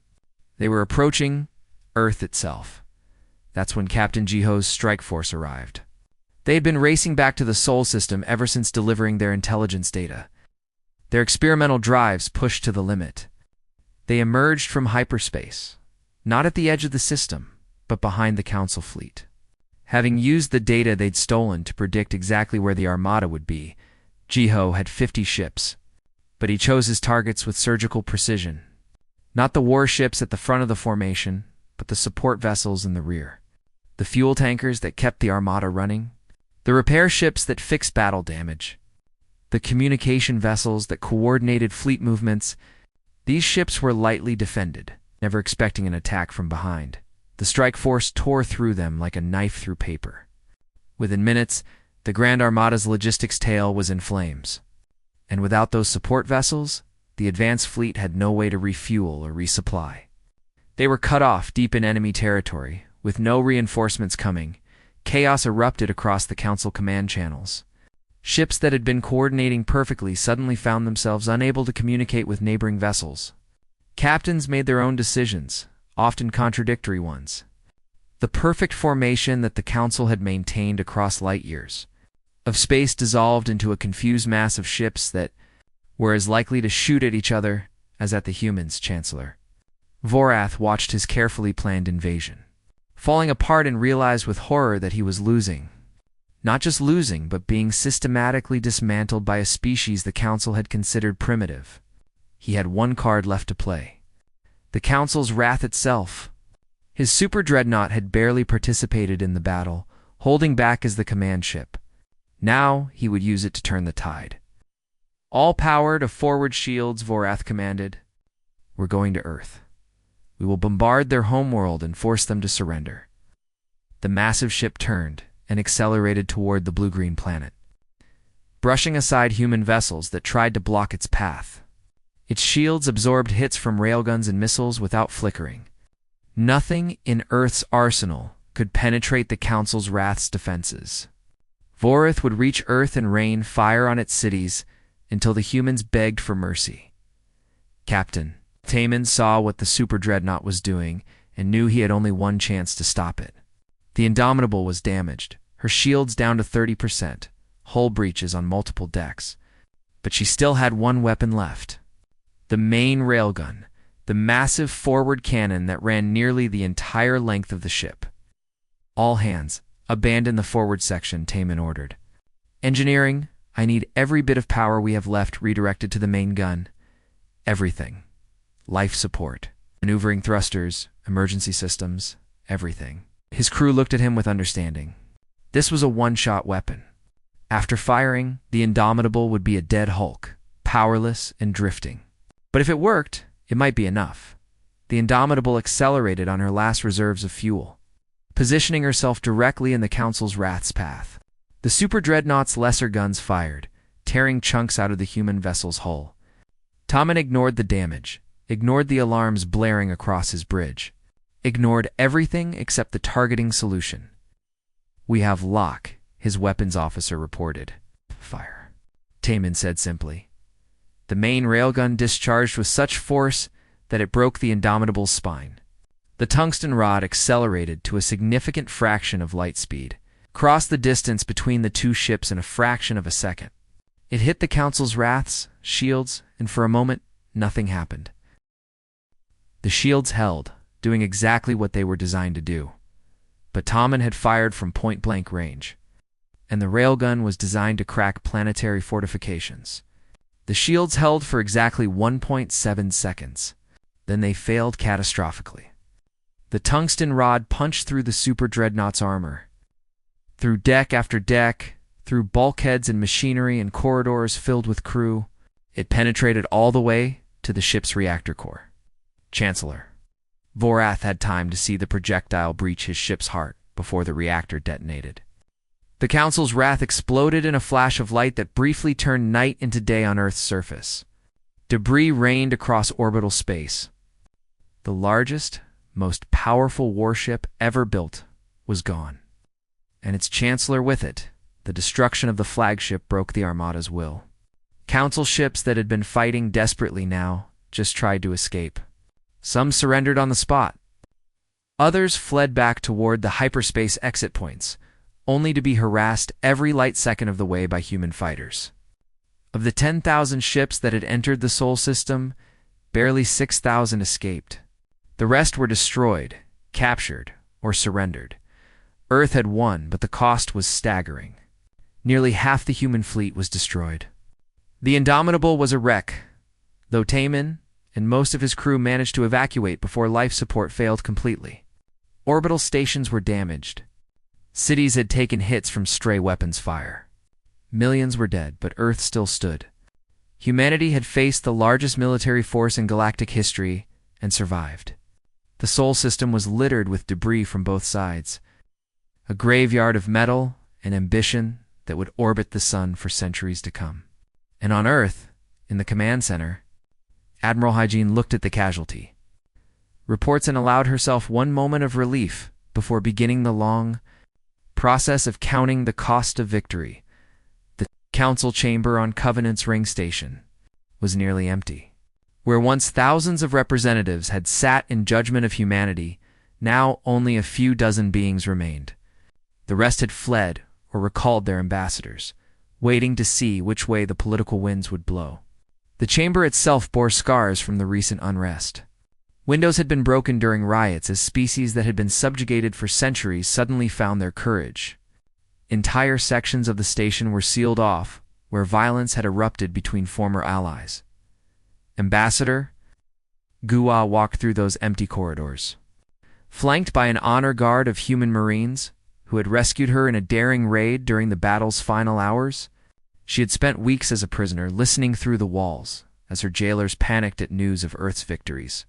They were approaching Earth itself. That's when Captain Jiho's strike force arrived. They had been racing back to the Sol system ever since delivering their intelligence data. Their experimental drives pushed to the limit. They emerged from hyperspace, not at the edge of the system, but behind the Council fleet. Having used the data they'd stolen to predict exactly where the Armada would be, Jiho had 50 ships, but he chose his targets with surgical precision. Not the warships at the front of the formation, but the support vessels in the rear. The fuel tankers that kept the Armada running, the repair ships that fixed battle damage, the communication vessels that coordinated fleet movements. These ships were lightly defended, never expecting an attack from behind. The strike force tore through them like a knife through paper. Within minutes, the Grand Armada's logistics tail was in flames. And without those support vessels, the advanced fleet had no way to refuel or resupply. They were cut off deep in enemy territory, with no reinforcements coming. Chaos erupted across the Council command channels. Ships that had been coordinating perfectly suddenly found themselves unable to communicate with neighboring vessels. Captains made their own decisions, often contradictory ones. The perfect formation that the Council had maintained across light years of space dissolved into a confused mass of ships that were as likely to shoot at each other as at the humans. Chancellor Voreth watched his carefully planned invasion falling apart and realized with horror that he was losing. not just losing, but being systematically dismantled by a species the Council had considered primitive. He had one card left to play: the Council's wrath itself. His super dreadnought had barely participated in the battle, holding back as the command ship. Now he would use it to turn the tide. "All power to forward shields," Vorath commanded. "We're going to Earth. We will bombard their homeworld and force them to surrender." The massive ship turned and accelerated toward the blue-green planet, brushing aside human vessels that tried to block its path. Its shields absorbed hits from railguns and missiles without flickering. Nothing in Earth's arsenal could penetrate the Council's Wrath's defenses. Vorath would reach Earth and rain fire on its cities until the humans begged for mercy. Captain Taman saw what the super dreadnought was doing and knew he had only one chance to stop it. The Indomitable was damaged, her shields down to 30%, hull breaches on multiple decks. But she still had one weapon left: the main railgun, the massive forward cannon that ran nearly the entire length of the ship. "All hands, abandon the forward section," Taman ordered. "Engineering, I need every bit of power we have left redirected to the main gun. Everything. Life support, maneuvering thrusters, emergency systems, everything." His crew looked at him with understanding. This was a one-shot weapon. After firing, the Indomitable would be a dead hulk, powerless and drifting. But if it worked, it might be enough. The Indomitable accelerated on her last reserves of fuel, positioning herself directly in the Council's Wrath's path. The super dreadnought's lesser guns fired, tearing chunks out of the human vessel's hull. Taman ignored the damage, ignored the alarms blaring across his bridge, ignored everything except the targeting solution. "We have lock," his weapons officer reported. "Fire," Taman said simply. The main railgun discharged with such force that it broke the Indomitable's spine. The tungsten rod accelerated to a significant fraction of light speed, crossed the distance between the two ships in a fraction of a second. It hit the Council's Wraths, shields, and for a moment, nothing happened. The shields held, doing exactly what they were designed to do. But Taman had fired from point-blank range, and the railgun was designed to crack planetary fortifications. The shields held for exactly 1.7 seconds. Then they failed catastrophically. The tungsten rod punched through the super dreadnought's armor, through deck after deck, through bulkheads and machinery and corridors filled with crew. It penetrated all the way to the ship's reactor core. "Chancellor." Vorath had time to see the projectile breach his ship's heart before the reactor detonated. The Council's Wrath exploded in a flash of light that briefly turned night into day on Earth's surface. Debris rained across orbital space. The largest, most powerful warship ever built was gone, and its Chancellor with it. The destruction of the flagship broke the Armada's will. Council ships that had been fighting desperately now just tried to escape. Some surrendered on the spot. Others fled back toward the hyperspace exit points, only to be harassed every light second of the way by human fighters. Of the 10,000 ships that had entered the Sol system, barely 6,000 escaped. The rest were destroyed, captured, or surrendered. Earth had won, but the cost was staggering. Nearly half the human fleet was destroyed. The Indomitable was a wreck, though Taman and most of his crew managed to evacuate before life support failed completely. Orbital stations were damaged. Cities had taken hits from stray weapons fire. Millions were dead, but Earth still stood. Humanity had faced the largest military force in galactic history and survived. The Sol system was littered with debris from both sides, a graveyard of metal and ambition that would orbit the sun for centuries to come. And on Earth, in the command center, Admiral Hygiene looked at the casualty reports and allowed herself one moment of relief before beginning the long process of counting the cost of victory. The council chamber on Covenant's ring station was nearly empty. Where once thousands of representatives had sat in judgment of humanity, now only a few dozen beings remained. The rest had fled or recalled their ambassadors, waiting to see which way the political winds would blow. The chamber itself bore scars from the recent unrest. Windows had been broken during riots as species that had been subjugated for centuries suddenly found their courage. Entire sections of the station were sealed off, where violence had erupted between former allies. Ambassador Guo walked through those empty corridors. Flanked by an honor guard of human marines, who had rescued her in a daring raid during the battle's final hours, she had spent weeks as a prisoner listening through the walls as her jailers panicked at news of Earth's victories.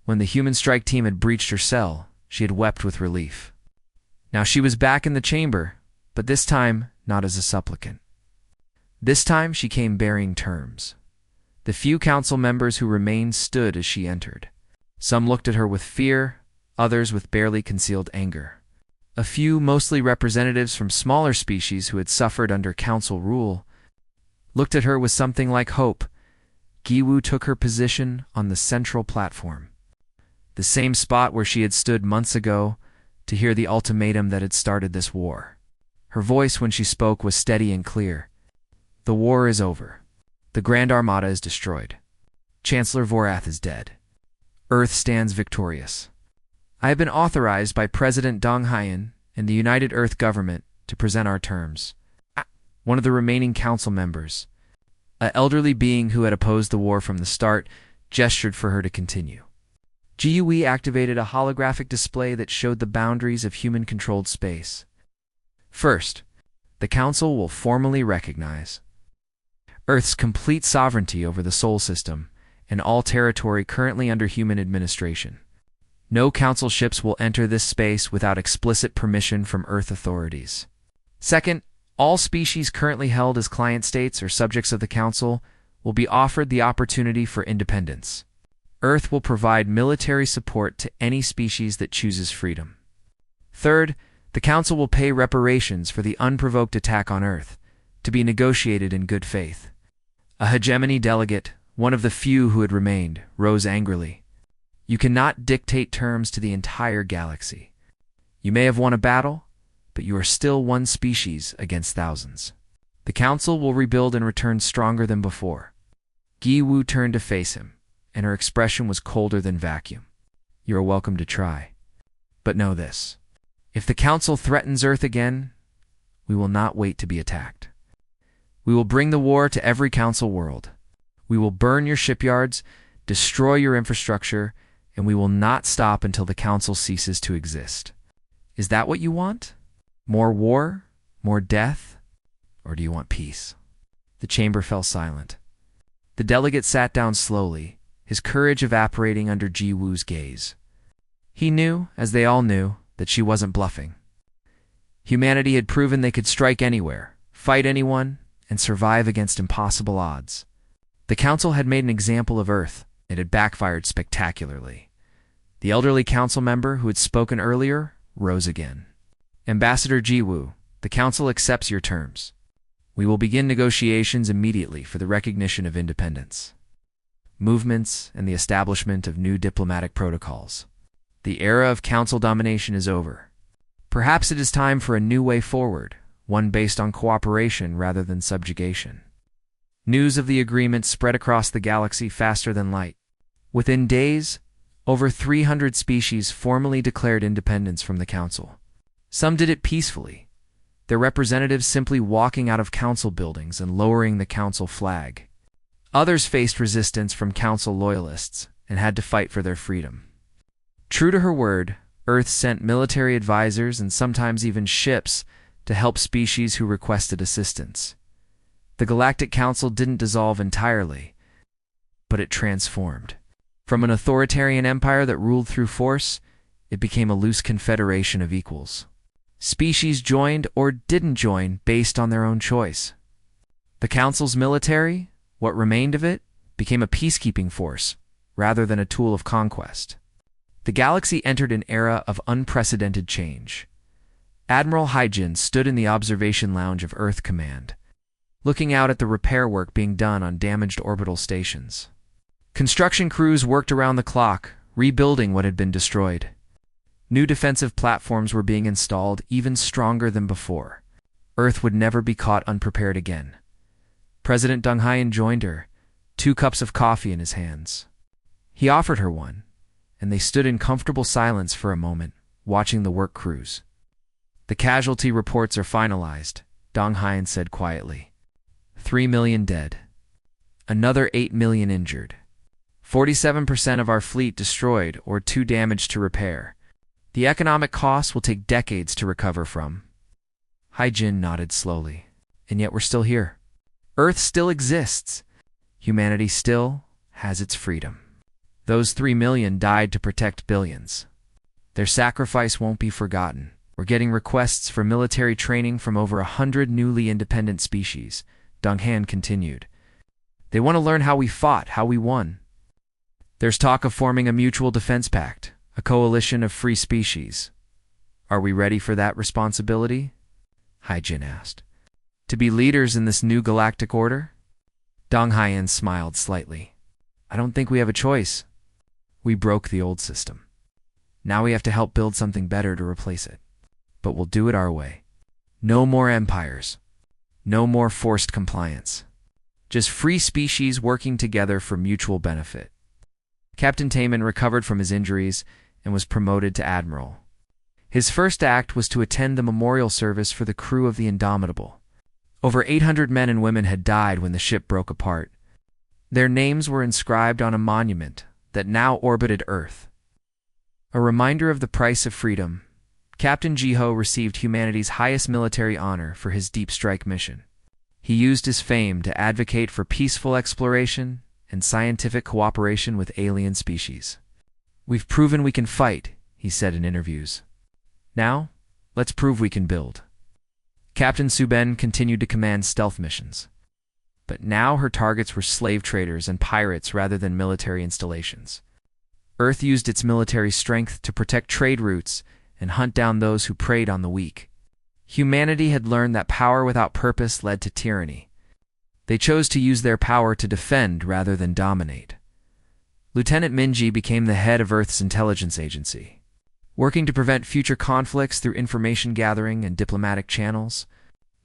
When the human strike team had breached her cell, she had wept with relief. Now she was back in the chamber, but this time not as a supplicant. This time she came bearing terms. The few council members who remained stood as she entered. Some looked at her with fear, others with barely concealed anger. A few, mostly representatives from smaller species who had suffered under council rule, looked at her with something like hope. Giwu took her position on the central platform, the same spot where she had stood months ago to hear the ultimatum that had started this war. Her voice when she spoke was steady and clear. The war is over. The Grand Armada is destroyed. Chancellor Vorath is dead. Earth stands victorious. I have been authorized by President Dong Haiyan and the United Earth Government to present our terms. One of the remaining council members, an elderly being who had opposed the war from the start, gestured for her to continue. GUE activated a holographic display that showed the boundaries of human-controlled space. First, the Council will formally recognize Earth's complete sovereignty over the Sol system and all territory currently under human administration. No Council ships will enter this space without explicit permission from Earth authorities. Second, all species currently held as client states or subjects of the Council will be offered the opportunity for independence. Earth will provide military support to any species that chooses freedom. Third, the Council will pay reparations for the unprovoked attack on Earth, to be negotiated in good faith. A hegemony delegate, one of the few who had remained, rose angrily. You cannot dictate terms to the entire galaxy. You may have won a battle, but you are still one species against thousands. The Council will rebuild and return stronger than before. Gi Wu turned to face him, and her expression was colder than vacuum. You are welcome to try. But know this. If the Council threatens Earth again, we will not wait to be attacked. We will bring the war to every Council world. We will burn your shipyards, destroy your infrastructure, and we will not stop until the Council ceases to exist. Is that what you want? More war? More death? Or do you want peace? The chamber fell silent. The delegate sat down slowly, his courage evaporating under Ji Wu's gaze. He knew, as they all knew, that she wasn't bluffing. Humanity had proven they could strike anywhere, fight anyone, and survive against impossible odds. The Council had made an example of Earth. It had backfired spectacularly. The elderly council member who had spoken earlier rose again. Ambassador Ji Wu, the Council accepts your terms. We will begin negotiations immediately for the recognition of independence, movements, and the establishment of new diplomatic protocols. The era of Council domination is over. Perhaps it is time for a new way forward, one based on cooperation rather than subjugation. News of the agreement spread across the galaxy faster than light. Within days, over 300 species formally declared independence from the Council. Some did it peacefully, their representatives simply walking out of Council buildings and lowering the Council flag. Others faced resistance from Council loyalists and had to fight for their freedom. True to her word, Earth sent military advisors and sometimes even ships to help species who requested assistance. The Galactic Council didn't dissolve entirely, but it transformed. From an authoritarian empire that ruled through force, it became a loose confederation of equals. Species joined or didn't join based on their own choice. The Council's military, what remained of it, became a peacekeeping force rather than a tool of conquest. The galaxy entered an era of unprecedented change. Admiral Haijin stood in the observation lounge of Earth Command, looking out at the repair work being done on damaged orbital stations. Construction crews worked around the clock, rebuilding what had been destroyed. New defensive platforms were being installed, even stronger than before. Earth would never be caught unprepared again. President Dong Haiyan joined her, 2 cups of coffee in his hands. He offered her one, and they stood in comfortable silence for a moment, watching the work crews. The casualty reports are finalized, Dong Hien said quietly. 3 million dead. Another 8 million injured. 47% of our fleet destroyed or too damaged to repair. The economic costs will take decades to recover from. Hai-Jin nodded slowly. And yet we're still here. Earth still exists. Humanity still has its freedom. Those 3 million died to protect billions. Their sacrifice won't be forgotten. We're getting requests for military training from over 100 newly independent species, Dong Han continued. They want to learn how we fought, how we won. There's talk of forming a mutual defense pact, a coalition of free species. Are we ready for that responsibility? Hai-Jin asked. To be leaders in this new galactic order? Dong Hien smiled slightly. I don't think we have a choice. We broke the old system. Now we have to help build something better to replace it. But we'll do it our way. No more empires. No more forced compliance. Just free species working together for mutual benefit. Captain Taman recovered from his injuries and was promoted to admiral. His first act was to attend the memorial service for the crew of the Indomitable. Over 800 men and women had died when the ship broke apart. Their names were inscribed on a monument that now orbited Earth. A reminder of the price of freedom, Captain Jiho received humanity's highest military honor for his deep strike mission. He used his fame to advocate for peaceful exploration and scientific cooperation with alien species. We've proven we can fight, he said in interviews. Now, let's prove we can build. Captain Suben continued to command stealth missions. But now her targets were slave traders and pirates rather than military installations. Earth used its military strength to protect trade routes and hunt down those who preyed on the weak. Humanity had learned that power without purpose led to tyranny. They chose to use their power to defend rather than dominate. Lieutenant Minji became the head of Earth's intelligence agency, working to prevent future conflicts through information gathering and diplomatic channels.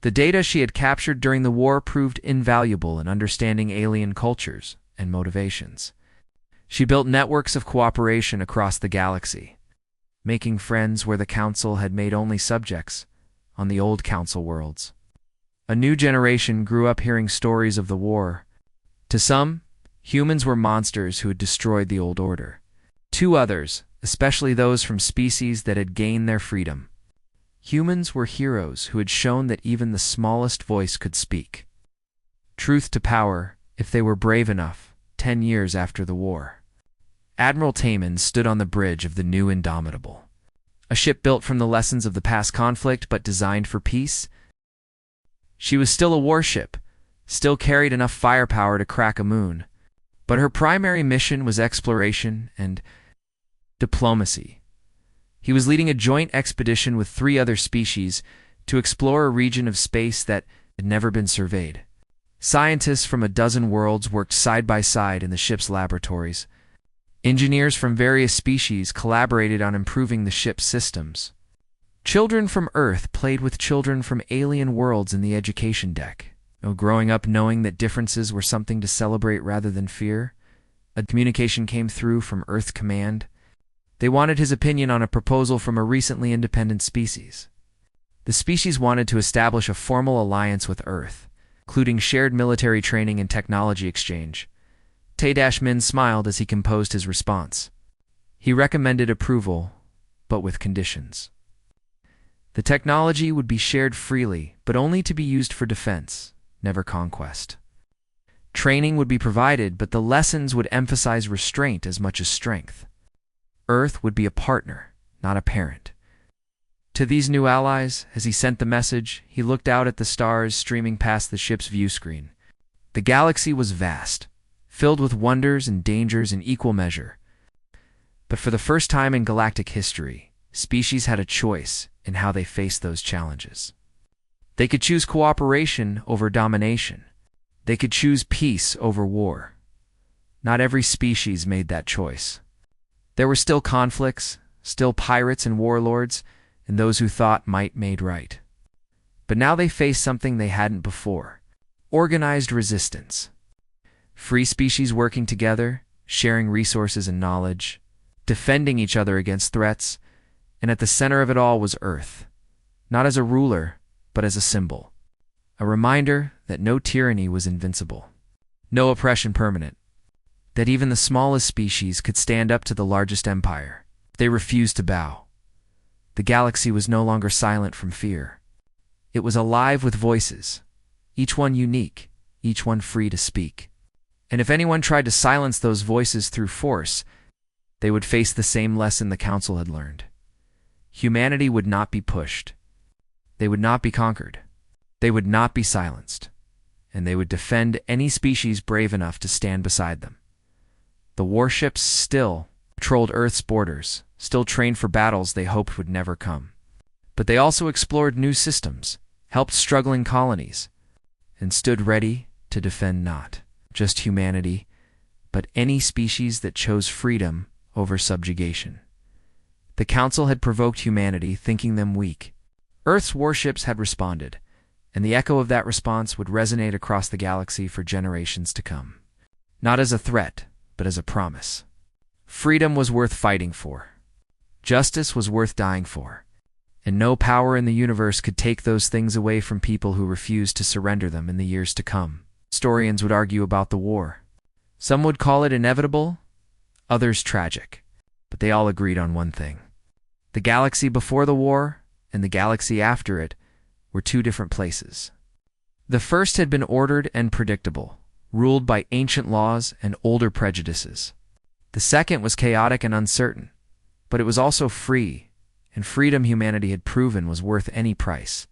The data she had captured during the war proved invaluable in understanding alien cultures and motivations. She built networks of cooperation across the galaxy, making friends where the Council had made only subjects on the old Council worlds. A new generation grew up hearing stories of the war. To some, humans were monsters who had destroyed the old order. To others, especially those from species that had gained their freedom, humans were heroes who had shown that even the smallest voice could speak. Truth to power, if they were brave enough, 10 years after the war. Admiral Taman stood on the bridge of the new Indomitable, a ship built from the lessons of the past conflict but designed for peace. She was still a warship, still carried enough firepower to crack a moon, but her primary mission was exploration and diplomacy. He was leading a joint expedition with 3 other species to explore a region of space that had never been surveyed. Scientists from a dozen worlds worked side by side in the ship's laboratories. Engineers from various species collaborated on improving the ship's systems. Children from Earth played with children from alien worlds in the education deck. Growing up knowing that differences were something to celebrate rather than fear, a communication came through from Earth Command. They wanted his opinion on a proposal from a recently independent species. The species wanted to establish a formal alliance with Earth, including shared military training and technology exchange. Tae-Min smiled as he composed his response. He recommended approval, but with conditions. The technology would be shared freely, but only to be used for defense, never conquest. Training would be provided, but the lessons would emphasize restraint as much as strength. Earth would be a partner, not a parent. To these new allies, as he sent the message, he looked out at the stars streaming past the ship's view screen. The galaxy was vast, filled with wonders and dangers in equal measure. But for the first time in galactic history, species had a choice in how they faced those challenges. They could choose cooperation over domination. They could choose peace over war. Not every species made that choice. There were still conflicts, still pirates and warlords, and those who thought might made right. But now they faced something they hadn't before: organized resistance. Free species working together, sharing resources and knowledge, defending each other against threats, and at the center of it all was Earth, not as a ruler, but as a symbol. A reminder that no tyranny was invincible, no oppression permanent, that even the smallest species could stand up to the largest empire. They refused to bow. The galaxy was no longer silent from fear. It was alive with voices, each one unique, each one free to speak. And if anyone tried to silence those voices through force, they would face the same lesson the Council had learned. Humanity would not be pushed. They would not be conquered. They would not be silenced. And they would defend any species brave enough to stand beside them. The warships still patrolled Earth's borders, still trained for battles they hoped would never come. But they also explored new systems, helped struggling colonies, and stood ready to defend not just humanity, but any species that chose freedom over subjugation. The Council had provoked humanity, thinking them weak. Earth's warships had responded, and the echo of that response would resonate across the galaxy for generations to come. Not as a threat, but as a promise. Freedom was worth fighting for. Justice was worth dying for. And no power in the universe could take those things away from people who refused to surrender them in the years to come. Historians would argue about the war. Some would call it inevitable, others tragic. But they all agreed on one thing. The galaxy before the war and the galaxy after it were two different places. The first had been ordered and predictable, ruled by ancient laws and older prejudices. The second was chaotic and uncertain, but it was also free, and freedom humanity had proven was worth any price.